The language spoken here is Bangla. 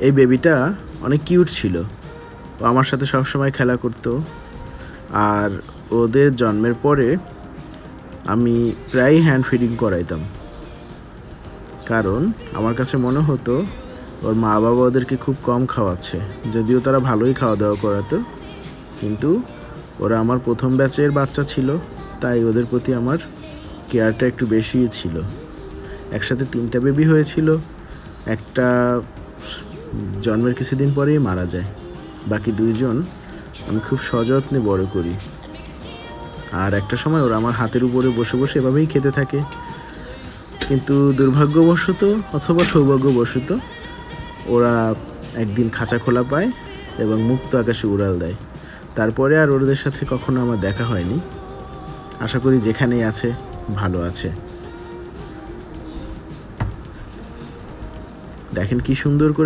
এই বেবিটা অনেক কিউট ছিল। ও আমার সাথে সবসময় খেলা করতো। আর ওদের জন্মের পরে আমি প্রায়ই হ্যান্ড ফিডিং করাইতাম, কারণ আমার কাছে মনে হতো ওর মা বাবা ওদেরকে খুব কম খাওয়াচ্ছে। যদিও তারা ভালোই খাওয়া দাওয়া করাতো, কিন্তু ওরা আমার প্রথম ব্যাচের বাচ্চা ছিল, তাই ওদের প্রতি আমার কেয়ারটা একটু বেশিই ছিল। একসাথে 3টা বেবি হয়েছিল। একটা জন্মের কিছুদিন পরেই মারা যায়। বাকি 2জন আমি খুব সযত্নে বড় করি। আর একটা সময় ওরা আমার হাতের উপরে বসে বসে এভাবেই খেতে থাকে। কিন্তু দুর্ভাগ্যবশত অথবা সৌভাগ্যবশত ওরা একদিন খাঁচা খোলা পায় এবং মুক্ত আকাশে উড়াল দেয়। তারপরে আর ওদের সাথে কখনো আমার দেখা হয়নি। আশা করি যেখানেই আছে ভালো আছে। দেখেন কি সুন্দর করে